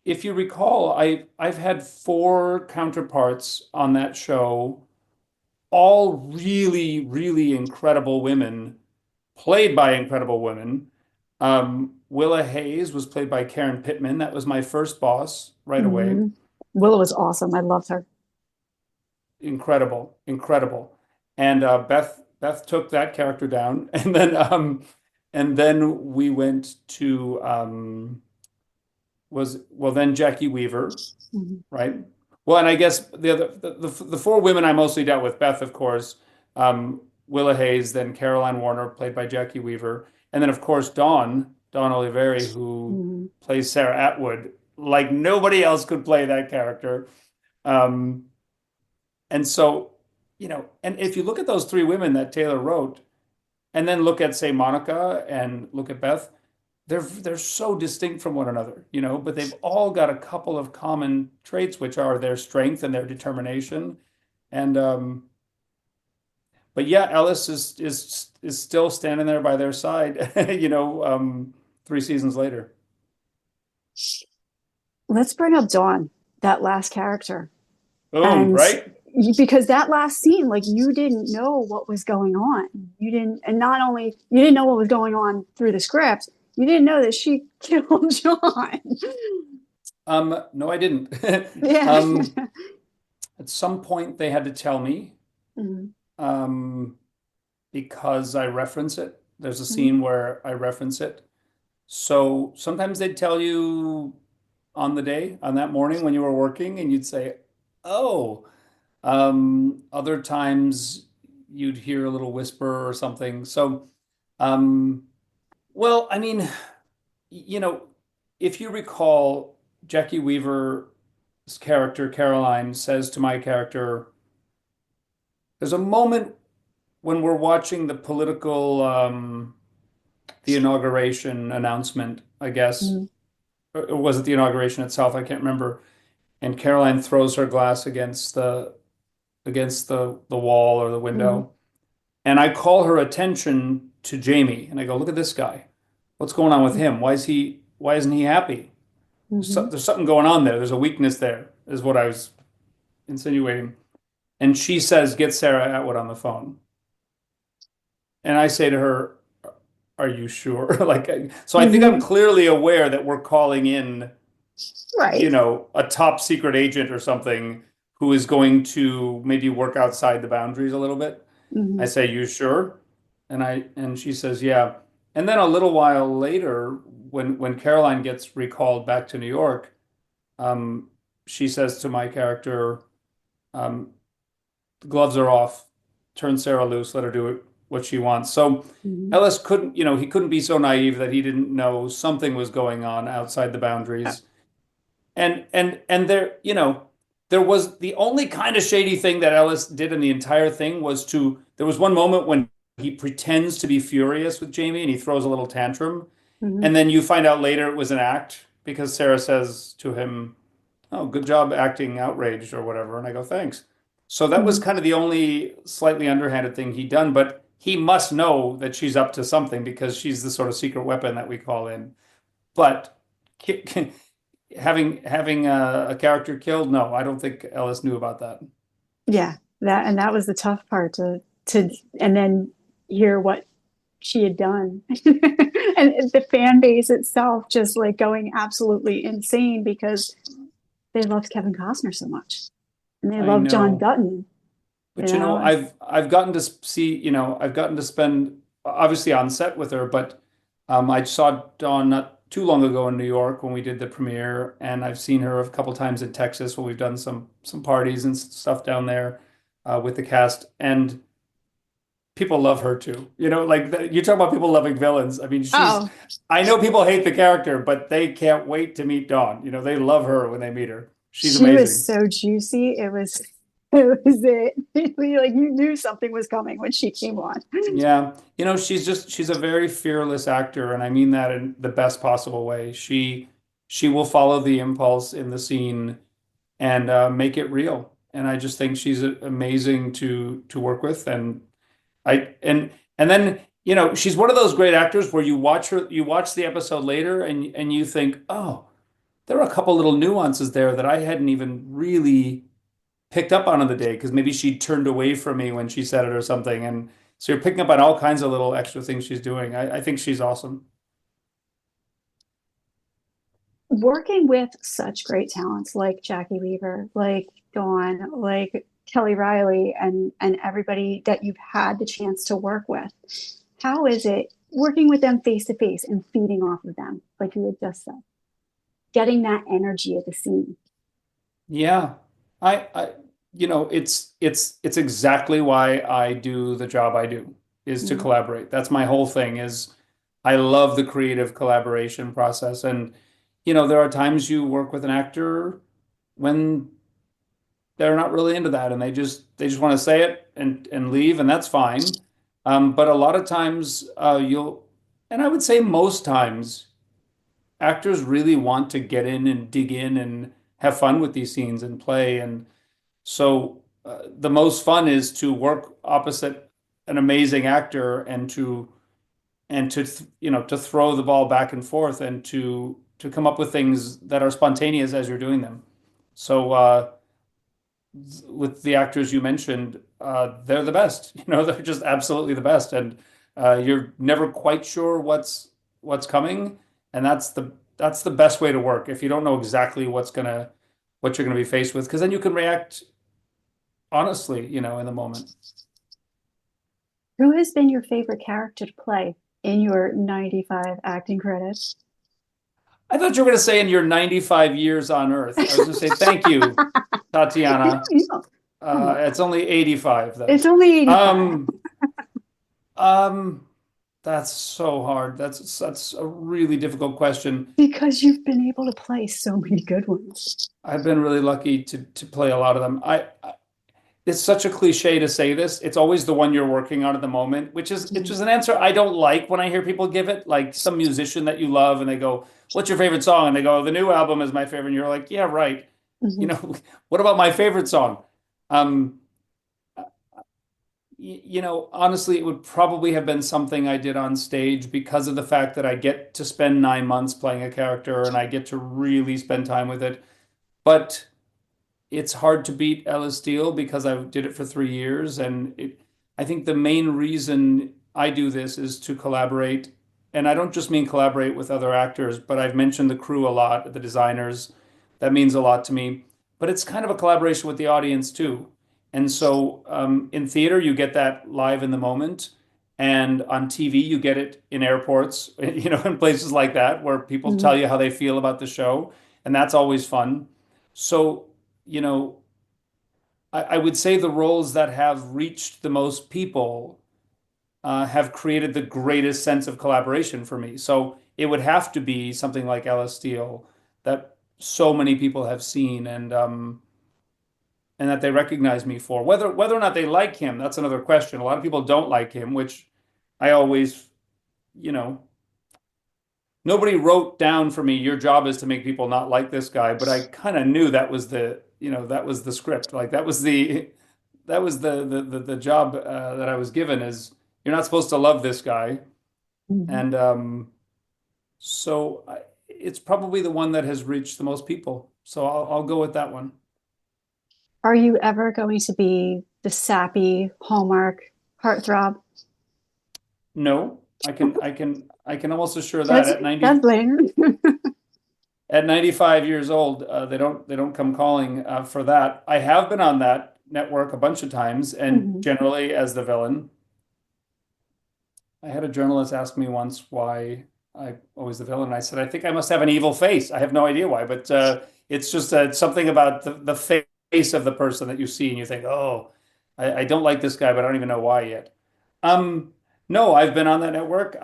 if you recall, I've had four counterparts on that show, all really, really incredible women, played by incredible women. Willa Hayes was played by Karen Pittman. That was my first boss right away. Hmm. Willow was awesome. I loved her. Incredible, incredible. And Beth took that character down, and then we went to was well then Jackie Weaver, Mhm. right? Well, and I guess the four women I mostly dealt with, Beth, of course, Willa Hayes, then Caroline Warner, played by Jackie Weaver, and then of course Dawn Oliveri, who Mhm. plays Sarah Atwood, like nobody else could play that character. Um, and so, and if you look at those three women that Taylor wrote, and then look at, say, Monica and look at Beth, they're so distinct from one another, but they've all got a couple of common traits, which are their strength and their determination. And but yeah, Ellis is still standing there by their side, 3 seasons later. Let's bring up Dawn, that last character. Boom, And right? because that last scene, like you didn't know what was going on. You didn't, and not only you didn't know what was going on through the script, you didn't know that she killed John. No, I didn't. Yeah. Um, at some point they had to tell me, Mhm. um, because I reference it. There's a Mhm. scene where I reference it. So sometimes they'd tell you on the day, on that morning when you were working, and you'd say, "Oh." Other times you'd hear a little whisper or something. So, um, well, I mean, you know, if you recall, Jackie Weaver's character, Caroline, says to my character, there's a moment when we're watching the inauguration announcement, I guess. Mhm. Or was it the inauguration itself? I can't remember. And Caroline throws her glass against the wall or the Mhm. window. And I call her attention to Jamie and I go, look at this guy. What's going on with him? Why isn't he happy? Mhm. There's something going on there. There's a weakness there, is what I was insinuating. And she says, get Sarah Atwood on the phone. And I say to her, are you sure? So I think I'm Mhm. clearly aware that we're calling in, Right. a top secret agent or something who is going to maybe work outside the boundaries a little bit. I Mhm. say, you sure? And she says, yeah. And then a little while later, when Caroline gets recalled back to New York, um, she says to my character, um, the gloves are off, turn Sarah loose, let her do what she wants. So Mhm. Ellis couldn't, he couldn't be so naive that he didn't know something was going on outside the boundaries. And there was the only kind of shady thing that Ellis did in the entire thing was there was one moment when he pretends to be furious with Jamie and he throws a little tantrum. Mhm. And then you find out later it was an act because Sarah says to him, "Oh, good job acting outraged or whatever." And I go, "Thanks." So that was Mhm. kind of the only slightly underhanded thing he'd done. But he must know that she's up to something because she's the sort of secret weapon that we call in. But having a character killed, no, I don't think Ellis knew about that. Yeah, that was the tough part to and then hear what she had done. And the fan base itself just like going absolutely insane because they loved Kevin Costner so much. And they I loved John know. Dutton, you But know. I've gotten to see, I've gotten to spend obviously on set with her, but I saw Dawn not too long ago in New York when we did the premiere, and I've seen her a couple times in Texas when we've done some parties and stuff down there with the cast, and people love her too. You talk about people loving villains. I mean, Oh, I know people hate the character, but they can't wait to meet Dawn. They love her when they meet her. She's she was amazing. so juicy. It was like you knew something was coming when she came on. Yeah, she's a very fearless actor, and I mean that in the best possible way. She will follow the impulse in the scene and make it real. And I just think she's amazing to work with. And then she's one of those great actors where you watch the episode later, and you think, oh, there are a couple little nuances there that I hadn't even really picked up on the day because maybe she turned away from me when she said it or something. And so you're picking up on all kinds of little extra things she's doing. I think she's awesome. Working with such great talents like Jackie Weaver, like Dawn, like Kelly Riley, and everybody that you've had the chance to work with. How is it working with them face to face and feeding off of them, like you had just said, getting that energy of the scene? Yeah. I it's exactly why I do the job I do is to Mm-hmm. collaborate. That's my whole thing is I love the creative collaboration process. And there are times you work with an actor when they're not really into that and they just want to say it and leave, and that's fine. But a lot of times and I would say most times actors really want to get in and dig in and have fun with these scenes and play. And so the most fun is to work opposite an amazing actor and to throw the ball back and forth and to come up with things that are spontaneous as you're doing them. So with the actors you mentioned, they're the best. They're just absolutely the best, and you're never quite sure what's coming, and that's the best way to work. If you don't know exactly what you're gonna be faced with, because then you can react honestly, in the moment. Who has been your favorite character to play in your 95 acting credits? I thought you were gonna say in your 95 years on Earth. I was gonna say thank you, Tatiana. Yeah, come on. It's only 85 though. It's only 85 Um, um, that's so hard. That's a really difficult question. because you've been able to play so many good ones. I've been really lucky to play a lot of them. It's such a cliche to say this. It's always the one you're working on at the moment, which is an answer I don't like when I hear people give it, like some musician that you love and they go, "What's your favorite song?" And they go, "The new album is my favorite." And you're like, "Yeah, right." You Mhm. know, what about my favorite song? Um, honestly, it would probably have been something I did on stage because of the fact that I get to spend 9 months playing a character and I get to really spend time with it. But it's hard to beat Ellis Steele because I did it for 3 years, and I think the main reason I do this is to collaborate, and I don't just mean collaborate with other actors, but I've mentioned the crew a lot, the designers. That means a lot to me. But it's kind of a collaboration with the audience too. And so in theater, you get that live in the moment. And on TV, you get it in airports, in places like that where people tell Mhm. you how they feel about the show. And that's always fun. So, you know, I would say the roles that have reached the most people have created the greatest sense of collaboration for me. So it would have to be something like Ellis Steele that so many people have seen and that they recognize me for. Whether or not they like him, that's another question. A lot of people don't like him, which I always, you know, nobody wrote down for me, your job is to make people not like this guy, but I kind of knew that was the script. Like that was the job that I was given you're not supposed to love this guy. Mhm. And it's probably the one that has reached the most people. So I'll go with that one. Are you ever going to be the sappy Hallmark heartthrob? No, I can almost assure that That's at that's 90 blatant. at 95 years old, they don't come calling for that. I have been on that network a bunch of times, and Mhm. generally as the villain. I had a journalist ask me once why I always the villain. And I said, I think I must have an evil face. I have no idea why, but it's just something about the face of the person that you see, and you think, oh, I don't like this guy, but I don't even know why yet. Um, no, I've been on that network.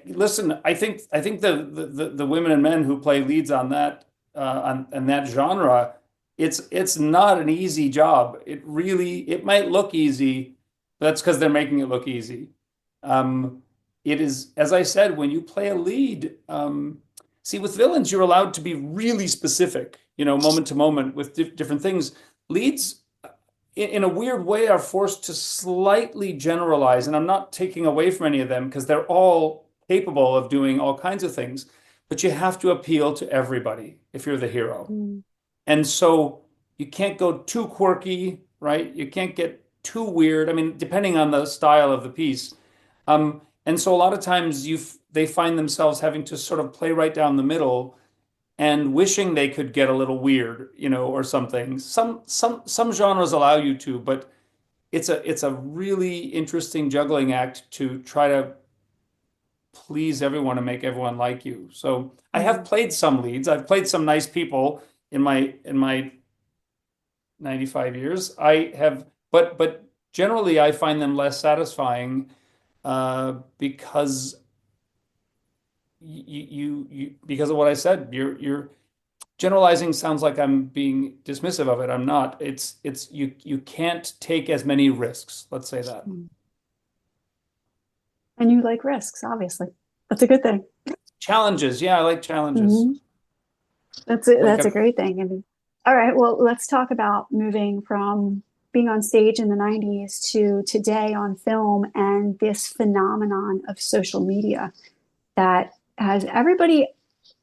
Listen, I think the women and men who play leads on that on that genre, it's not an easy job. It might look easy, but that's because they're making it look easy. Um, it is, as I said, when you play a lead, see, with villains, you're allowed to be really specific, moment to moment with different things. Leads, in a weird way, are forced to slightly generalize, and I'm not taking away from any of them because they're all capable of doing all kinds of things, but you have to appeal to everybody if you're the hero. Mm. And so you can't go too quirky, right? You can't get too weird. I mean, depending on the style of the piece. And so a lot of times they find themselves having to sort of play right down the middle and wishing they could get a little weird, or something. Some genres allow you to, but it's a really interesting juggling act to try to please everyone and make everyone like you. So I have Mm. played some leads. I've played some nice people in my 95 years. I have, but generally I find them less satisfying because because of what I said. You're generalizing sounds like I'm being dismissive of it. I'm not. It's you can't take as many risks. Let's say that. Mm. And you like risks, obviously. That's a good thing. Challenges. Yeah, I like challenges. Mhm. Like That's a great thing. I mean, all right, well, let's talk about moving from being on stage in the 90s to today on film and this phenomenon of social media that has everybody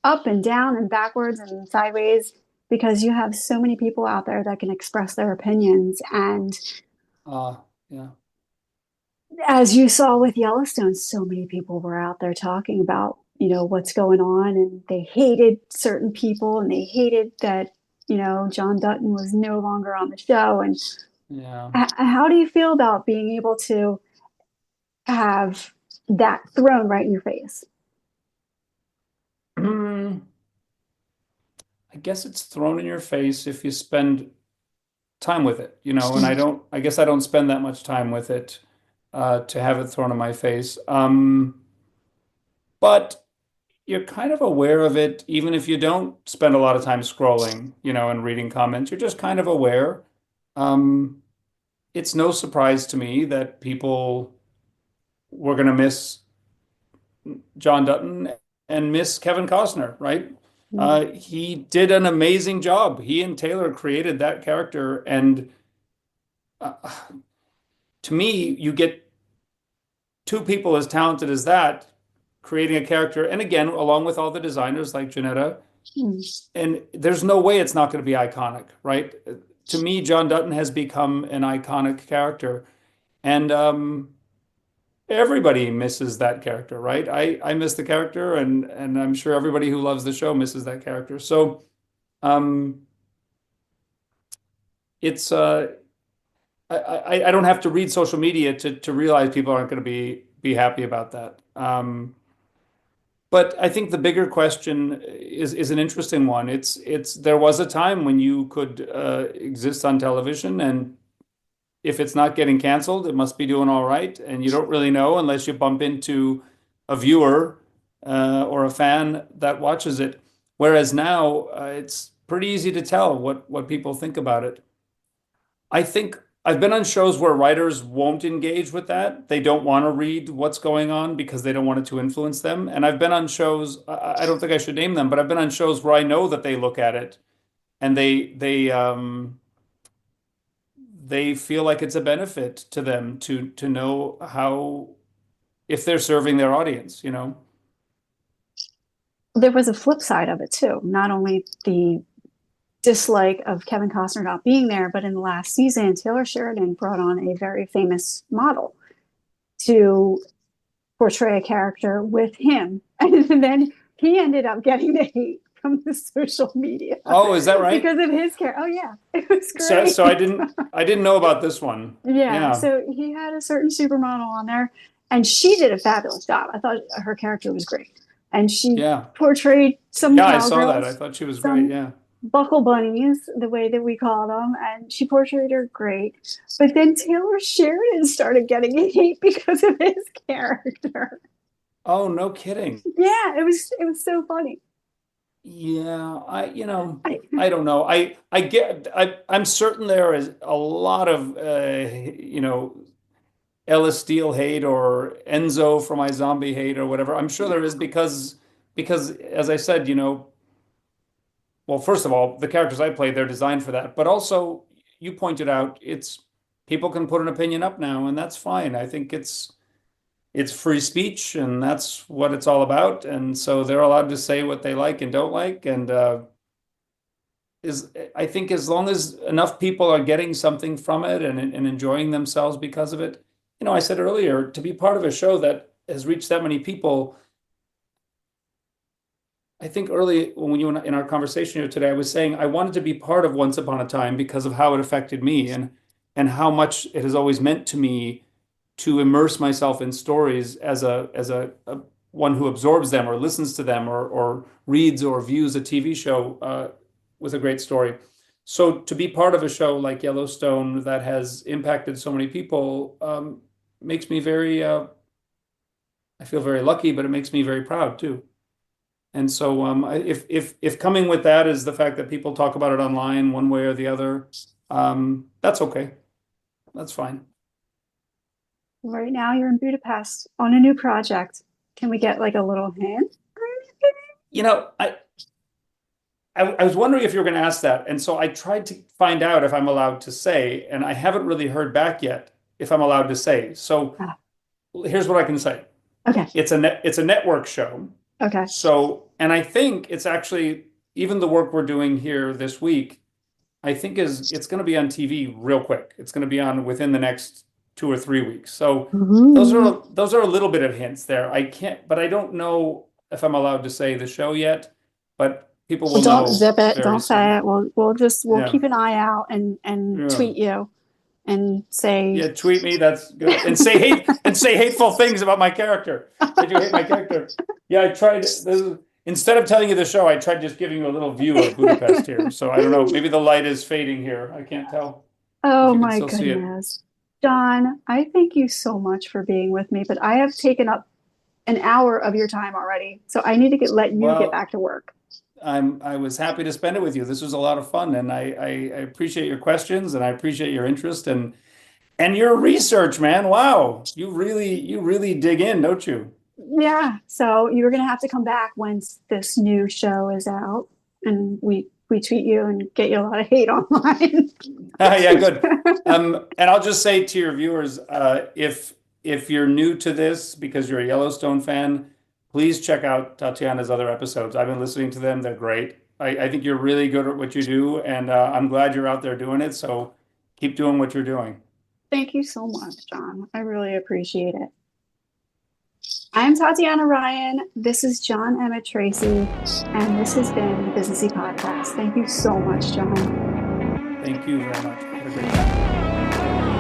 up and down and backwards and sideways because you have so many people out there that can express their opinions. And yeah. as you saw with Yellowstone, so many people were out there talking about, what's going on, and they hated certain people and they hated that, John Dutton was no longer on the show. And Yeah. how do you feel about being able to have that thrown right in your face? I guess it's thrown in your face if you spend time with it, and I guess I don't spend that much time with it to have it thrown in my face. But you're kind of aware of it, even if you don't spend a lot of time scrolling, and reading comments, you're just kind of aware. Um, it's no surprise to me that people were going to miss John Dutton and miss Kevin Costner, right? He did an amazing job. He and Taylor created that character, and uh, to me, you get two people as talented as that creating a character, and again, along with all the designers like Janetta, and there's no way it's not going to be iconic, right? To me, John Dutton has become an iconic character, and everybody misses that character, right? I miss the character, and I'm sure everybody who loves the show misses that character. So um, it's I don't have to read social media to realize people aren't going to be happy about that. But I think the bigger question is an interesting one. It's there was a time when you could exist on television, and if it's not getting canceled, it must be doing all right, and you don't really know unless you bump into a viewer or a fan that watches it. Whereas now, it's pretty easy to tell what people think about it. I think I've been on shows where writers won't engage with that. They don't want to read what's going on because they don't want it to influence them. And I've been on shows, I don't think I should name them, but I've been on shows where I know that they look at it and they feel like it's a benefit to them to know how if they're serving their audience, you know. There was a flip side of it too. Not only the dislike of Kevin Costner not being there, but in the last season, Taylor Sheridan brought on a very famous model to portray a character with him. And then he ended up getting the hate from the social media Oh, is that right? because of his character. Oh yeah, it was So, great. so I didn't know about this one. Yeah, Yeah. so he had a certain supermodel on there, and she did a fabulous job. I thought her character was great, and she Yeah. portrayed some Yeah, I saw that. I cowgirls, thought she was great. some Yeah. buckle bunnies, the way that we call them, and she portrayed her great. But then Taylor Sheridan started getting hate because of his character. Oh, no kidding. Yeah, it was so funny. Yeah, I don't know. I'm certain there is a lot of, Ellis Steele hate or Enzo for my zombie hate or whatever. I'm sure there is because as I said, well, first of all, the characters I play, they're designed for that. But also, you pointed out, it's people can put an opinion up now, and that's fine. I think it's free speech, and that's what it's all about. And so they're allowed to say what they like and don't like. And is I think as long as enough people are getting something from it and enjoying themselves because of it, I said earlier, to be part of a show that has reached that many people. I think early when you in our conversation here today, I was saying I wanted to be part of Once Upon a Time because of how it affected me and how much it has always meant to me to immerse myself in stories as a one who absorbs them or listens to them or reads or views a TV show with a great story. So to be part of a show like Yellowstone that has impacted so many people makes me very I feel very lucky, but it makes me very proud too. And so if coming with that is the fact that people talk about it online one way or the other, that's okay. That's fine. Right now, you're in Budapest on a new project. Can we get like a little hint? You know, I was wondering if you were going to ask that, and so I tried to find out if I'm allowed to say, and I haven't really heard back yet if I'm allowed to say. So Ah, here's what I can say. okay. It's a network show. Okay. So, and I think it's actually even the work we're doing here this week, I think it's going to be on TV real quick. It's going to be on within the next 2 or 3 weeks. So those Ooh. are those are a little bit of hints there. I can't, but I don't know if I'm allowed to say the show yet, but people Well, will don't know zip it. very Don't say soon. it. We'll Yeah. keep an eye out and Yeah. tweet you and say Yeah, tweet me. That's good. And say hateful things about my character. Did you hate my character? Yeah, I tried. Instead of telling you the show, I tried just giving you a little view of Budapest here. So I don't know. Maybe the light is fading here. I can't tell if Oh you can my still see it. goodness. John, I thank you so much for being with me, but I have taken up an hour of your time already. So I need to let you get Well, back to work. I was happy to spend it with you. This was a lot of fun, and I appreciate your questions, and I appreciate your interest and your research, man. Wow, you really dig in, don't you? Yeah. So you're gonna have to come back once this new show is out and we tweet you and get you a lot of hate online. Yeah, good. And I'll just say to your viewers, if you're new to this because you're a Yellowstone fan, please check out Tatiana's other episodes. I've been listening to them; they're great. I think you're really good at what you do, and I'm glad you're out there doing it. So keep doing what you're doing. Thank you so much, John. I really appreciate it. I'm Tatiana Ryan. This is John Emmet Tracy, and this has been the Businessy Podcast. Thank you so much, John. Thank you very much. Had a great time.